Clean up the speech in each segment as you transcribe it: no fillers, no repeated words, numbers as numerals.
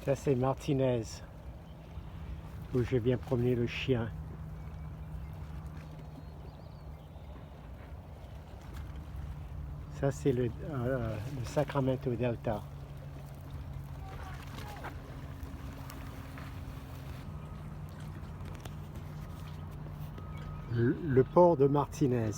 Ça c'est Martinez, où je viens promener le chien. Ça c'est le Sacramento Delta. Le port de Martinez.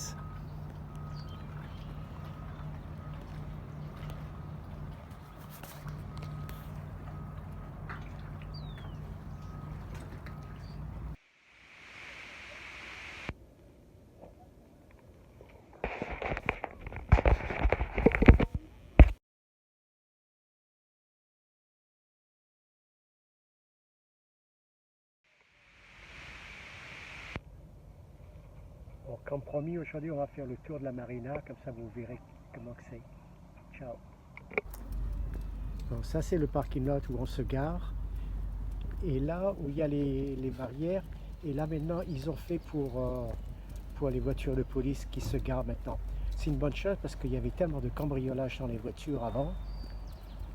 Bon, comme promis, aujourd'hui on va faire le tour de la marina, comme ça vous verrez comment que c'est. Ciao. Bon, ça c'est le parking lot où on se gare. Et là où il y a les barrières, et là maintenant ils ont fait pour les voitures de police qui se garent maintenant. C'est une bonne chose parce qu'il y avait tellement de cambriolage dans les voitures avant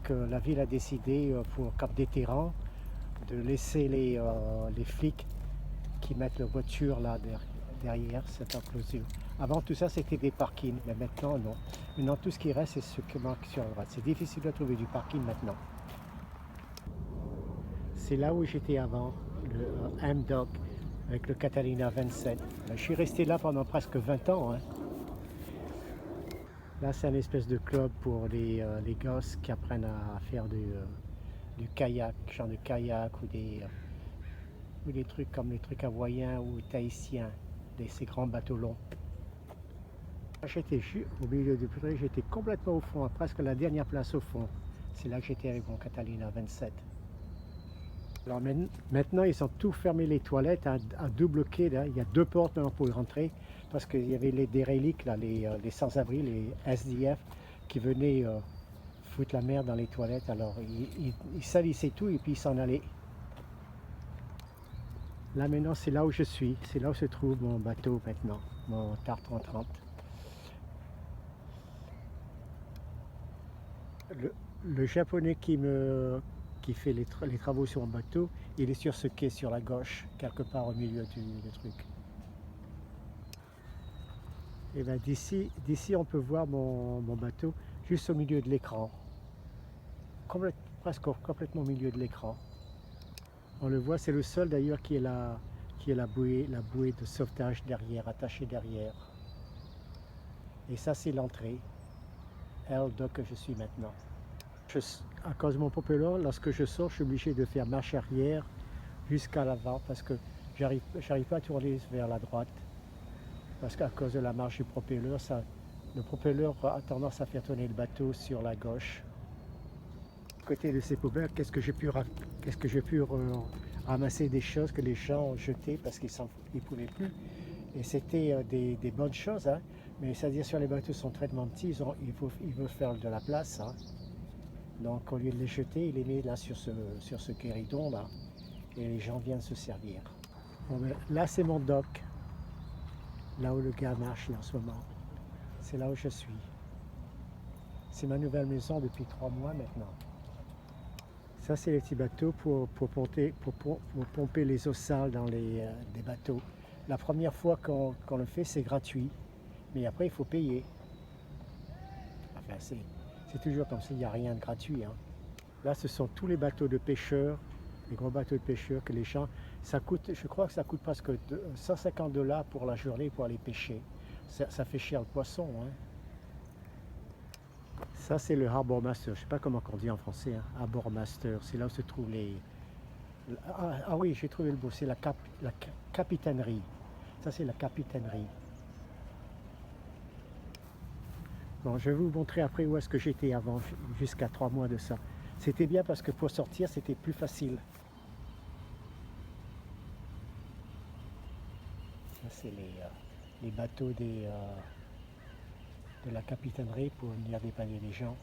que la ville a décidé pour cap déterrant de laisser les flics qui mettent leur voiture là derrière cette enclosure. Avant tout ça c'était des parkings, mais maintenant non. Maintenant tout ce qui reste c'est ce qui manque sur la droite. C'est difficile de trouver du parking maintenant. C'est là où j'étais avant, le M-Dock avec le Catalina 27. Je suis resté là pendant presque 20 ans. Hein. Là c'est une espèce de club pour les gosses qui apprennent à faire du kayak, genre de kayak ou des trucs comme les trucs hawaïens ou tahitiens, ces grands bateaux longs. J'étais au milieu du truc, j'étais complètement au fond, presque la dernière place au fond. C'est là que j'étais avec mon Catalina 27. Alors maintenant, ils ont tout fermé les toilettes à double quai. Là. Il y a 2 portes maintenant pour y rentrer parce qu'il y avait les dérélicts, là, les sans-abri, les SDF qui venaient foutre la merde dans les toilettes. Alors ils salissaient tout et puis ils s'en allaient. Là maintenant, c'est là où je suis. C'est là où se trouve mon bateau maintenant, mon TAR 3030. Le japonais qui fait les travaux sur mon bateau, il est sur ce quai sur la gauche, quelque part au milieu du truc. Et bien d'ici on peut voir mon bateau juste au milieu de l'écran. Presque complètement au milieu de l'écran. On le voit, c'est le seul d'ailleurs qui est la bouée de sauvetage derrière, attachée derrière. Et ça c'est l'entrée, L-Dock que je suis maintenant. À cause de mon propeller, lorsque je sors, je suis obligé de faire marche arrière jusqu'à l'avant parce que j'arrive pas à tourner vers la droite. Parce qu'à cause de la marche du propeller, le propeller a tendance à faire tourner le bateau sur la gauche. À côté de ces poubelles, qu'est-ce que j'ai pu ramasser des choses que les gens ont jetées parce qu'ils ne pouvaient plus. Et c'était des bonnes choses, hein. Mais c'est-à-dire sur les bateaux sont tellement petits, ils veulent faire de la place. Hein. Donc au lieu de les jeter, il les met là sur ce guéridon là. Et les gens viennent se servir. Bon, là c'est mon dock. Là où le gars marche en ce moment. C'est là où je suis. C'est ma nouvelle maison depuis 3 mois maintenant. Ça c'est les petits bateaux pour pomper les eaux sales dans des bateaux. La première fois qu'on le fait c'est gratuit. Mais après il faut payer. Enfin c'est toujours comme ça, il n'y a rien de gratuit. Hein. Là ce sont tous les bateaux de pêcheurs, les gros bateaux de pêcheurs que les gens, je crois que ça coûte presque $150 pour la journée pour aller pêcher. Ça fait cher le poisson. Hein. Ça c'est le Harbor Master, je ne sais pas comment on dit en français, hein. Harbor Master, c'est là où se trouvent les... Ah oui, j'ai trouvé le mot, c'est la capitainerie. Ça c'est la capitainerie. Bon, je vais vous montrer après où est-ce que j'étais avant, jusqu'à 3 mois de ça. C'était bien parce que pour sortir, c'était plus facile. Ça, c'est les bateaux de la capitainerie pour venir dépanner les gens.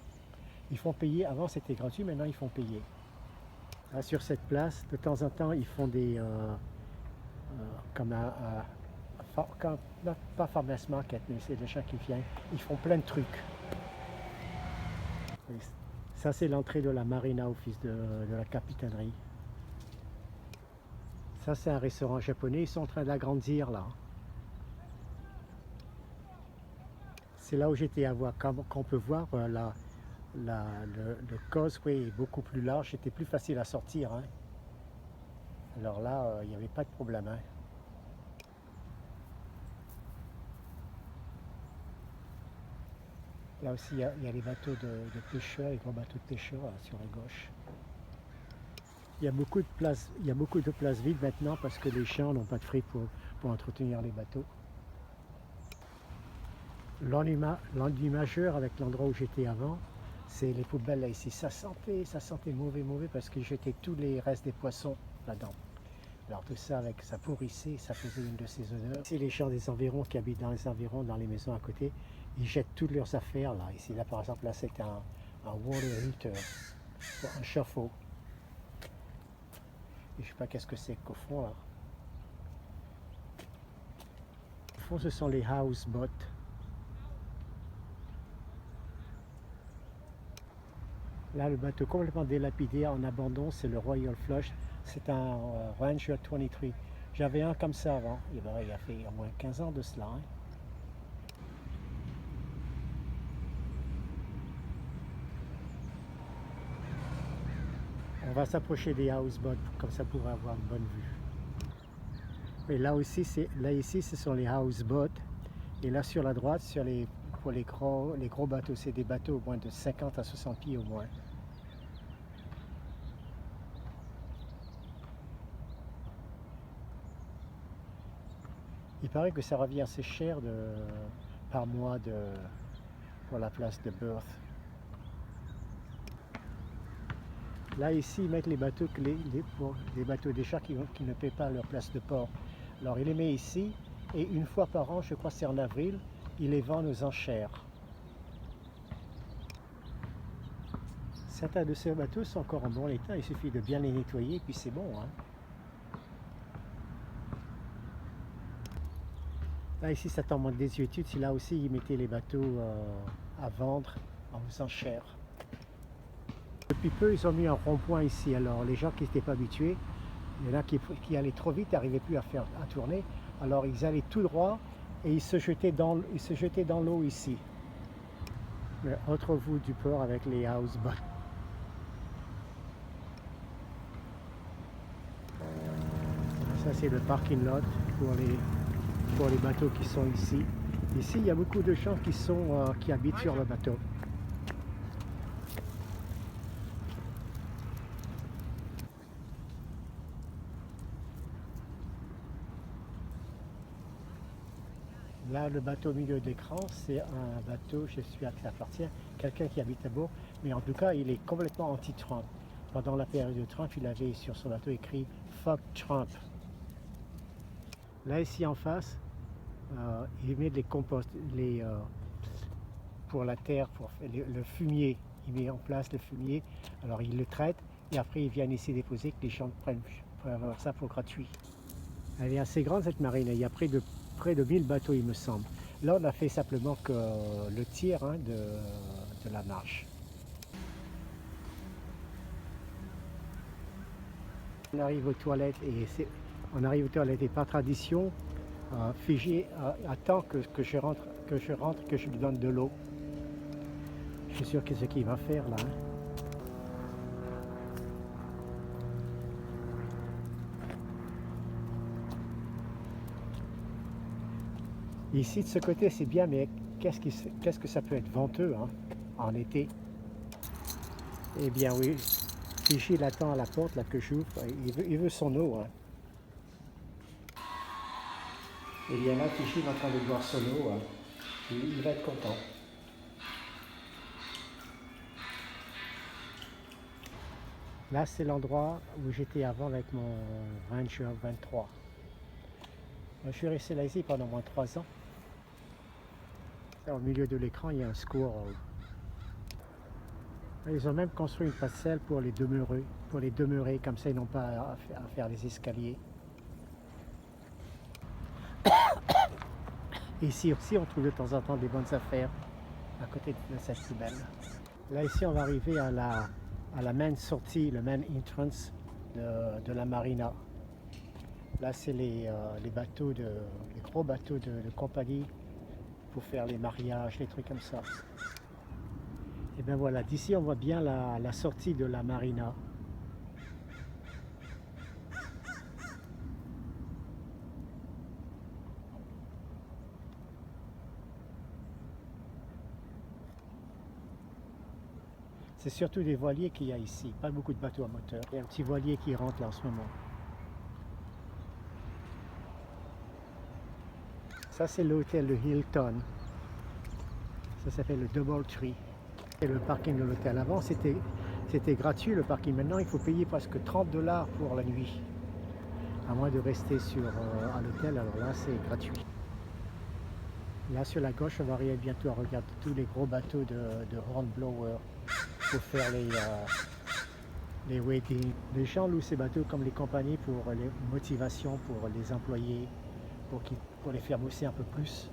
Ils font payer, avant c'était gratuit, maintenant ils font payer. Là, sur cette place, de temps en temps, ils font des... comme pas farmers market, mais c'est des gens qui viennent, ils font plein de trucs. Ça, c'est l'entrée de la marina office de la capitainerie. Ça, c'est un restaurant japonais. Ils sont en train d'agrandir là. C'est là où j'étais à voir. Comme on peut voir, le causeway est beaucoup plus large. C'était plus facile à sortir, hein. Alors là, il n'y avait pas de problème, hein. Là aussi, il y a les bateaux de pêcheurs, les gros bateaux de pêcheurs là, sur la gauche. Il y a beaucoup de places vides maintenant parce que les gens n'ont pas de fric pour entretenir les bateaux. L'ennui majeur avec l'endroit où j'étais avant, c'est les poubelles là ici. Ça sentait mauvais parce qu'ils jetaient tous les restes des poissons là-dedans. Alors tout ça avec ça pourrissait, ça faisait une de ces odeurs. Ici les gens des environs qui habitent dans les environs, dans les maisons à côté, ils jettent toutes leurs affaires là. Ici là par exemple là c'est un water heater, un chauffe-eau. Et je sais pas qu'est-ce que c'est qu'au fond là. Au fond ce sont les houseboats. Là le bateau complètement dilapidé en abandon, c'est le Royal Flush. C'est un Ranger 23. J'avais un comme ça avant. Il a fait au moins 15 ans de cela, hein. On va s'approcher des houseboats, comme ça pour avoir une bonne vue. Et là aussi, ici, ce sont les houseboats. Et là sur la droite, pour les gros bateaux, c'est des bateaux au moins de 50 à 60 pieds au moins. Il paraît que ça revient assez cher par mois pour la place de berth. Là ici ils mettent les bateaux, les bateaux des chars qui ne paient pas leur place de port. Alors il les met ici et une fois par an, je crois que c'est en avril, ils les vendent aux enchères. Certains de ces bateaux sont encore en bon état, il suffit de bien les nettoyer et puis c'est bon, hein. Là ici ça tombe en désuétude, là aussi ils mettaient les bateaux à vendre aux enchères. Depuis peu ils ont mis un rond-point ici, alors les gens qui n'étaient pas habitués, il y en a qui allaient trop vite, n'arrivaient plus à tourner, alors ils allaient tout droit et ils se jetaient dans l'eau ici. Mais autre vue du port avec les houseboats. Ça c'est le parking lot pour les bateaux qui sont ici. Ici il y a beaucoup de gens qui habitent sur le bateau. Là, le bateau au milieu de l'écran, c'est un bateau, je suis à qui ça appartient, quelqu'un qui habite à bord, mais en tout cas, il est complètement anti-Trump. Pendant la période de Trump, il avait sur son bateau écrit « Fuck Trump ». Là, ici en face, il met des composts, pour la terre, pour le fumier. Il met en place le fumier, alors il le traite, et après, ils viennent ici déposer, que les gens prennent avoir ça pour gratuit. Elle est assez grande cette marine, il y a près de 1000 bateaux il me semble. Là on a fait simplement que le tiers, hein, de la marche. On arrive aux toilettes et par tradition, Fiji attend que je rentre, que je lui donne de l'eau. Je suis sûr que c'est ce qu'il va faire là, hein. Ici de ce côté c'est bien, mais qu'est-ce que ça peut être venteux, hein, en été. Eh bien oui, Fiji l'attend à la porte là que j'ouvre, il veut son eau, hein. Et bien là Fiji est en train de boire son eau, hein. Il va être content. Là c'est l'endroit où j'étais avant avec mon Ranger 23. Je suis resté là ici pendant moins de 3 ans. Au milieu de l'écran, il y a un squirrel. Ils ont même construit une passerelle pour les demeurer, comme ça ils n'ont pas à faire les escaliers. Ici aussi, on trouve de temps en temps des bonnes affaires à côté de cette poubelle. Là ici on va arriver à la main sortie, le main entrance de la marina. Là c'est les bateaux, les gros bateaux de compagnie pour faire les mariages, les trucs comme ça. Et bien voilà, d'ici on voit bien la sortie de la marina. C'est surtout des voiliers qu'il y a ici, pas beaucoup de bateaux à moteur. Il y a un petit voilier qui rentre là en ce moment. Ça c'est l'hôtel de Hilton. Ça s'appelle le Doubletree. Et le parking de l'hôtel. Avant c'était gratuit le parking. Maintenant il faut payer presque 30 $ pour la nuit. À moins de rester à l'hôtel, alors là c'est gratuit. Là sur la gauche on va arriver bientôt à regarder tous les gros bateaux de hornblower pour faire les weddings. Les gens louent ces bateaux comme les compagnies pour les motivations pour les employés, pour les faire bosser un peu plus.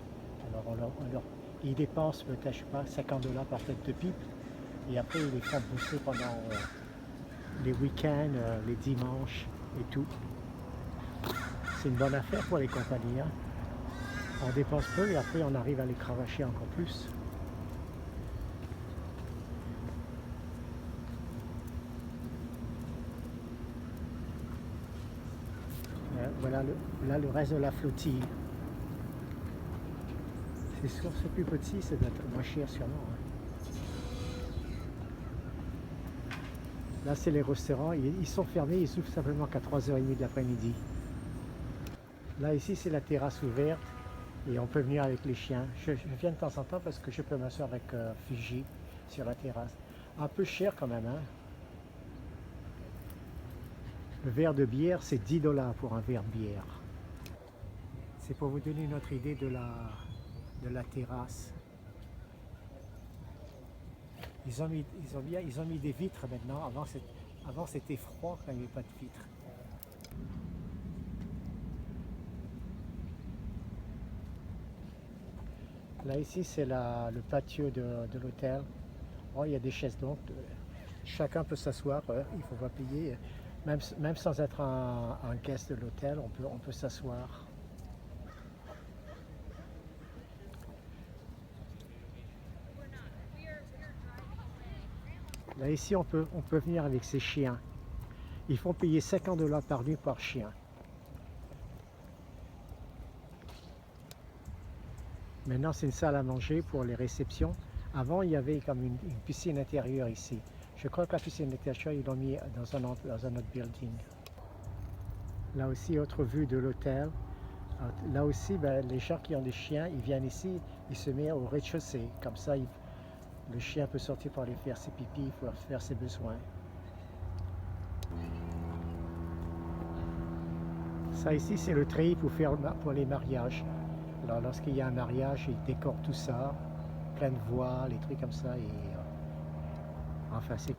Alors ils dépensent peut-être, je sais pas, 50 $ par tête de pipe et après ils les font bosser pendant les week-ends, les dimanches et tout. C'est une bonne affaire pour les compagnies. Hein. On dépense peu et après on arrive à les cravacher encore plus. Voilà là le reste de la flottille. C'est sûr, c'est plus petit, ça doit être moins cher sûrement. Hein. Là c'est les restaurants, ils sont fermés, ils s'ouvrent simplement qu'à 3h30 de l'après-midi. Là ici c'est la terrasse ouverte et on peut venir avec les chiens. Je viens de temps en temps parce que je peux m'asseoir avec Fiji sur la terrasse. Un peu cher quand même. Hein. Le verre de bière c'est 10 $ pour un verre de bière. C'est pour vous donner une autre idée de la terrasse. Ils ont mis des vitres maintenant. Avant c'était froid quand il n'y avait pas de vitres. Là ici c'est le patio de l'hôtel. Oh, il y a des chaises donc chacun peut s'asseoir, il ne faut pas payer. Même sans être un guest de l'hôtel, on peut s'asseoir. Là ici on peut venir avec ses chiens. Ils font payer 50 $ par nuit par chien. Maintenant c'est une salle à manger pour les réceptions. Avant il y avait comme une piscine intérieure ici. Je crois que la piscine intérieure ils l'ont mis dans un autre building. Là aussi autre vue de l'hôtel. Là aussi ben, les gens qui ont des chiens ils viennent ici, ils se mettent au rez-de-chaussée. Comme ça le chien peut sortir pour aller faire ses pipis, pour faire ses besoins. Ça ici c'est le treillis pour les mariages. Alors lorsqu'il y a un mariage, ils décorent tout ça, plein de voiles, les trucs comme ça. Et, enfin c'est...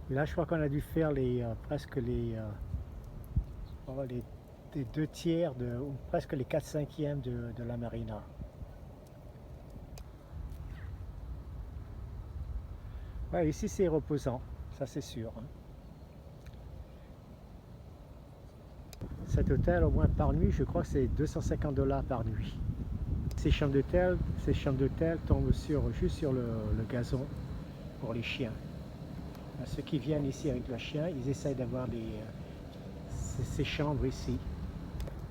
Là je crois qu'on a dû faire presque les 2/3 ou presque les 4/5 de la marina. Ouais, ici c'est reposant, ça c'est sûr. Hein. Cet hôtel, au moins par nuit, je crois que c'est 250 $ par nuit. Ces chambres d'hôtel tombent juste sur le gazon pour les chiens. Ceux qui viennent ici avec leur chien, ils essayent d'avoir ces chambres ici.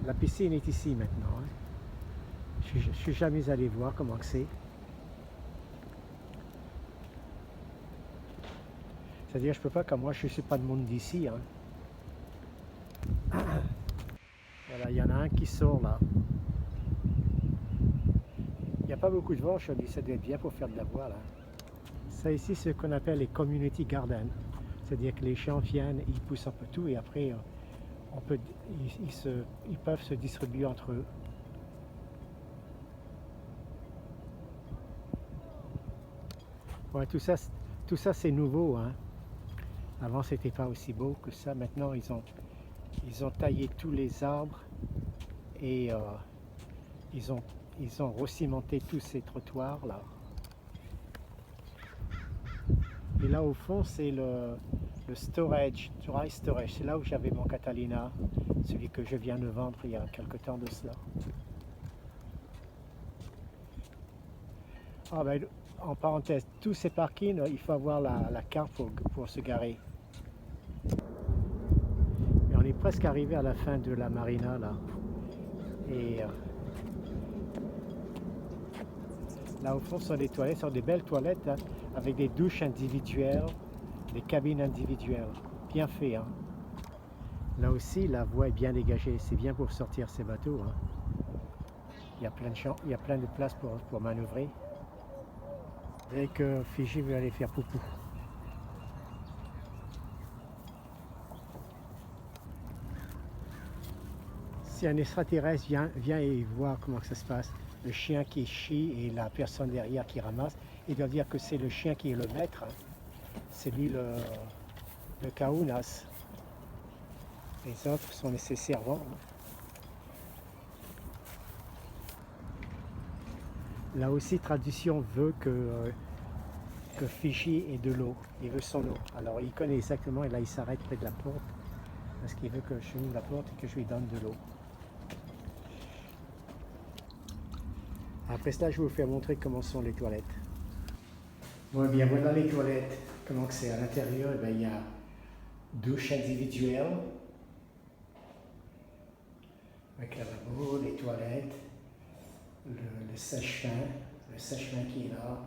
La piscine est ici maintenant. Hein. Je ne suis jamais allé voir comment c'est. C'est-à-dire je peux pas, comme moi je ne suis pas de monde d'ici. Hein. Voilà, il y en a un qui sort là. Il n'y a pas beaucoup de vent, je dis ça doit être bien pour faire de la voile. Hein. Ça ici c'est ce qu'on appelle les community gardens. C'est-à-dire que les gens viennent, ils poussent un peu tout et après ils peuvent se distribuer entre eux. Ouais, tout ça c'est nouveau. Hein. Avant c'était pas aussi beau que ça. Maintenant ils ont taillé tous les arbres et ils ont recimenté tous ces trottoirs là. Et là au fond, c'est le storage, dry storage. C'est là où j'avais mon Catalina, celui que je viens de vendre il y a quelque temps de cela. Ah ben, en parenthèse, tous ces parkings, il faut avoir la carte pour se garer. Mais on est presque arrivé à la fin de la marina là. Et là au fond, ce sont des toilettes, ce sont des belles toilettes hein, avec des douches individuelles, des cabines individuelles. Bien fait. Hein. Là aussi, la voie est bien dégagée. C'est bien pour sortir ces bateaux. Hein. Il y a plein de champs, il y a plein de places pour manœuvrer. Dès que Fiji veut aller faire poupou. Si un extraterrestre vient et voit comment ça se passe, le chien qui chie et la personne derrière qui ramasse, il doit dire que c'est le chien qui est le maître. Hein. C'est lui le kaunas. Les autres sont ses servants. Là aussi, tradition veut que Fiji ait de l'eau. Il veut son eau. Alors il connaît exactement et là il s'arrête près de la porte parce qu'il veut que je ouvre la porte et que je lui donne de l'eau. Après cela, je vais vous faire montrer comment sont les toilettes. Bon, bien, voilà les toilettes. Comment que c'est à l'intérieur? Eh bien, il y a douche individuelle avec lavabo, les toilettes, le sèche-main qui est là,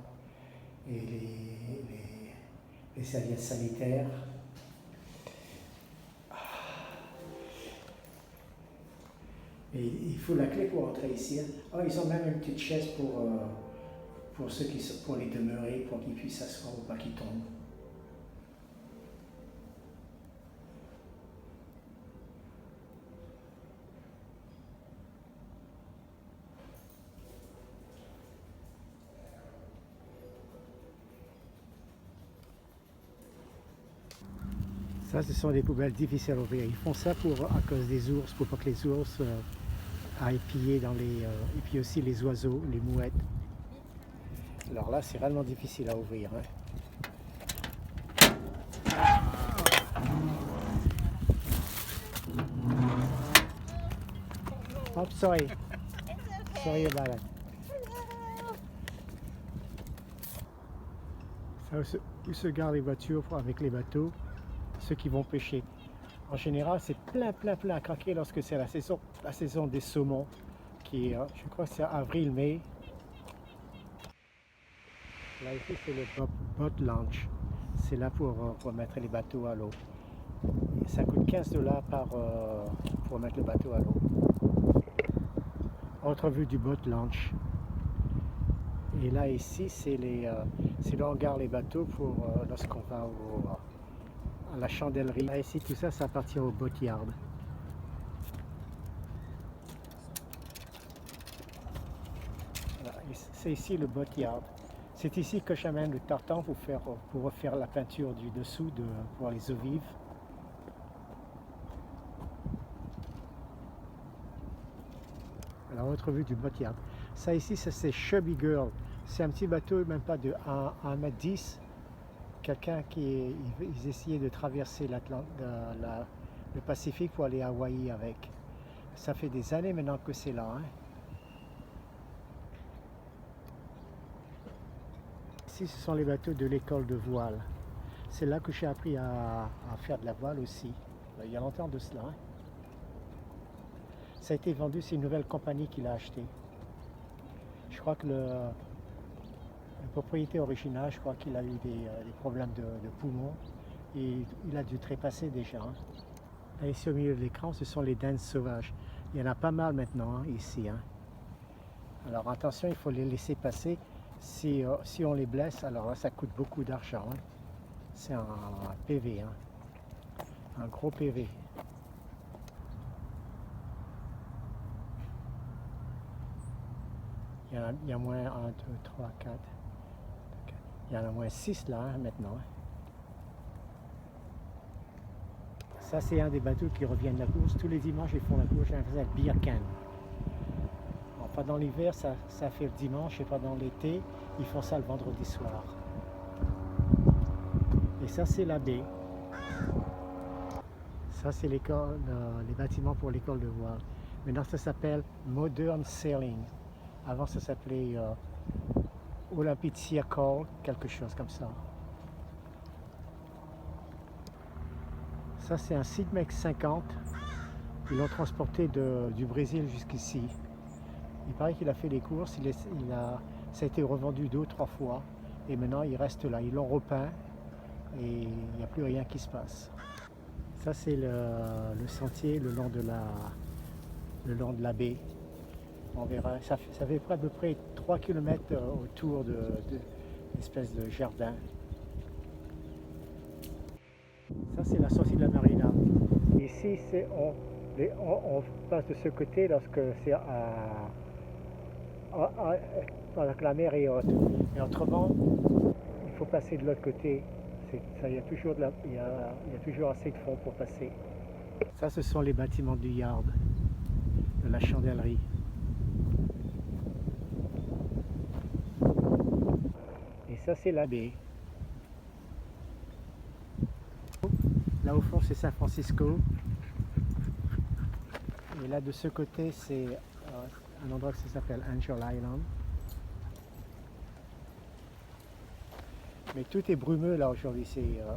et les serviettes sanitaires. Et il faut la clé pour entrer ici. Oh, ils ont même une petite chaise pour ceux qui sont, pour les demeurer, pour qu'ils puissent s'asseoir ou pas qu'ils tombent. Ça, ce sont des poubelles difficiles à ouvrir. Ils font ça à cause des ours, pour pas que les ours aillent piller dans les... et puis aussi les oiseaux, les mouettes. Alors là, c'est réellement difficile à ouvrir. Hein. Oh, sorry. Sorry about that. Ça, où se garent les voitures avec les bateaux, ceux qui vont pêcher. En général, c'est plein à craquer lorsque c'est la saison des saumons, qui est, je crois que c'est avril-mai. Là ici, c'est le boat launch. C'est là pour remettre les bateaux à l'eau. Ça coûte 15 $ pour remettre le bateau à l'eau. Autre vue du boat launch. Et là ici, c'est là où on gare les bateaux pour lorsqu'on va à la chandellerie. Là ici, tout ça, ça appartient au boatyard. Voilà, c'est ici le boatyard. C'est ici que j'amène le tartan pour refaire la peinture du dessous pour les eaux vives. Alors, autre vue du boatyard. Ça ici, c'est Chubby Girl. C'est un petit bateau, même pas de 1,10 m. Quelqu'un ils essayaient de traverser le Pacifique pour aller à Hawaï avec. Ça fait des années maintenant que c'est là. Hein. Ici, ce sont les bateaux de l'école de voile. C'est là que j'ai appris à faire de la voile aussi. Il y a longtemps de cela. Hein. Ça a été vendu, c'est une nouvelle compagnie qui l'a acheté. Je crois que le propriétaire original, je crois qu'il a eu des problèmes de poumons et il a dû trépasser déjà. Hein. Là, ici au milieu de l'écran, ce sont les dents sauvages. Il y en a pas mal maintenant hein, ici. Hein. Alors attention, il faut les laisser passer. Si on les blesse, alors là, ça coûte beaucoup d'argent. Hein. C'est un PV, hein. Un gros PV. Il y a moins 1, 2, 3, 4. Il y en a moins 6 là hein, maintenant. Ça c'est un des bateaux qui reviennent de la course. Tous les dimanches ils font la course à Birkan. Pendant l'hiver ça fait le dimanche et pendant l'été ils font ça le vendredi soir. ça c'est la baie. Ça c'est l'école, les bâtiments pour l'école de voile. Maintenant ça s'appelle Modern Sailing. Avant ça s'appelait Olympic Circle, quelque chose comme ça. Ça c'est un Sigmex 50. Ils l'ont transporté du Brésil jusqu'ici. Il paraît qu'il a fait les courses, ça a été revendu 2 ou 3 fois. Et maintenant il reste là. Ils l'ont repeint et il n'y a plus rien qui se passe. Ça c'est le sentier le long de la baie. On verra, ça fait à peu près 3 km autour de l'espèce de jardin. Ça c'est la sortie de la marina. Ici on passe de ce côté lorsque c'est la mer est haute. Et autrement, il faut passer de l'autre côté. Il y a toujours assez de fond pour passer. Ça ce sont les bâtiments du yard, de la chandellerie. Et ça c'est la baie. Là au fond c'est San Francisco. Et là de ce côté c'est un endroit qui s'appelle Angel Island. Mais tout est brumeux là aujourd'hui,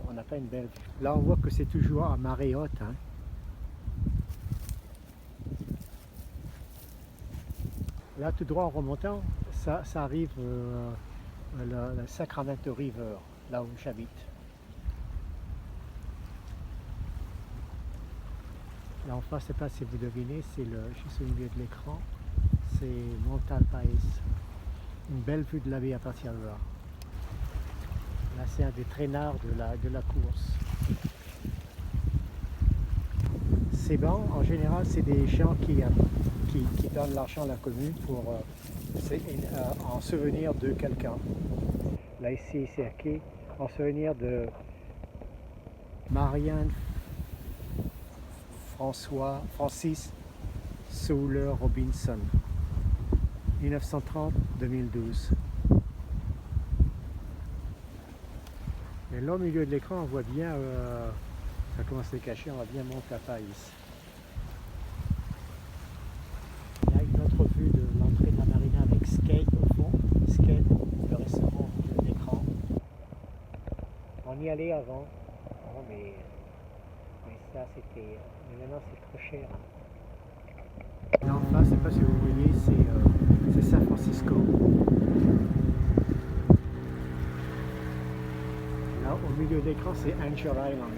on n'a pas une belle vue. Là on voit que c'est toujours à marée haute. Hein. Là tout droit en remontant, ça arrive le Sacramento River, là où j'habite. Là en face, je ne sais pas si vous devinez, c'est juste au milieu de l'écran, c'est Montal Paes. Une belle vue de la baie à partir de là. Là c'est un des traînards de la course. Ces bancs, en général, c'est des gens qui donnent l'argent à la commune pour en souvenir de quelqu'un. Là ici c'est marqué en souvenir de Marianne Francis Sowler Robinson, 1930-2012. Et là au milieu de l'écran on voit bien, ça commence à se cacher, on voit bien Montal Paes. Il y a une autre vue de l'entrée de la marina avec Skate au fond, Skate, le restaurant au milieu de l'écran. On y allait avant, mais ça c'était, mais maintenant c'est trop cher. Là en face, je ne sais pas si vous voyez, c'est San Francisco. Là au milieu de l'écran c'est Angel Island.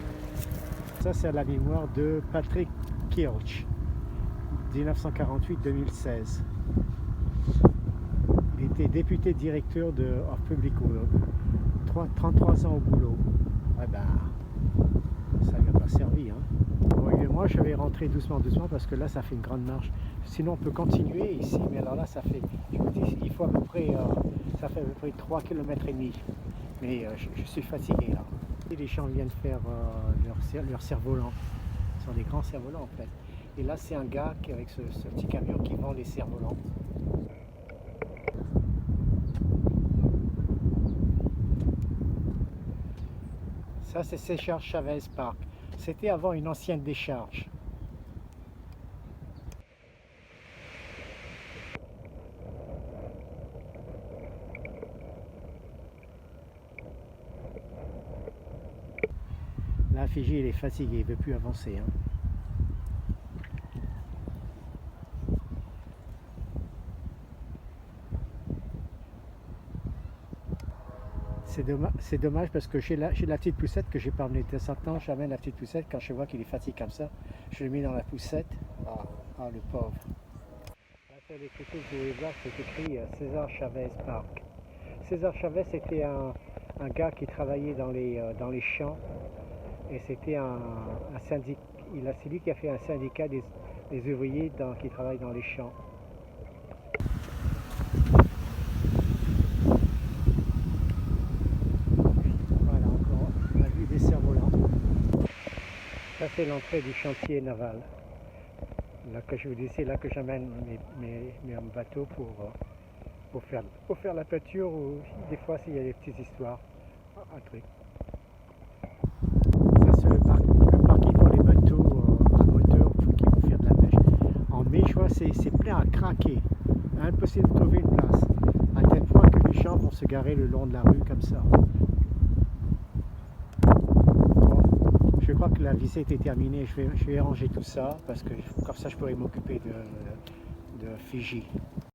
Ça c'est à la mémoire de Patrick Kirch, 1948-2016. Il était député directeur of Public Works, 33 ans au boulot. Ouais ben, ça lui a pas servi. Hein. Bon, moi je vais rentrer doucement parce que là ça fait une grande marche. Sinon on peut continuer ici, mais alors là ça fait, je vous dis, il faut à peu près, ça fait à peu près 3 km et demi. Mais je suis fatigué là. Et les gens viennent faire leur cerf-volant. Ce sont des grands cerfs-volants en fait. Et là c'est un gars avec ce petit camion qui vend les cerfs-volants. Ça c'est César Chavez Park. C'était avant une ancienne décharge. Là Fiji il est fatigué, il ne veut plus avancer. Hein. C'est dommage parce que j'ai la petite poussette que j'ai pas emmenée de 100 ans, j'amène la petite poussette quand je vois qu'il est fatigué comme ça, je le mets dans la poussette. Ah le pauvre. Là sur les photos que vous pouvez voir, c'est écrit César Chavez Park. César Chavez c'était un gars qui travaillait dans les champs et c'était un syndicat, c'est lui qui a fait un syndicat des ouvriers qui travaillent dans les champs. Ça c'est l'entrée du chantier naval. Là que je vous dis, c'est là que j'amène mes bateaux pour faire la peinture ou des fois s'il y a des petites histoires, un truc. craqué. Impossible de trouver une place. À tel point que les gens vont se garer le long de la rue comme ça. Bon, je crois que la visite est terminée. Je vais ranger tout ça parce que comme ça je pourrais m'occuper de Fiji.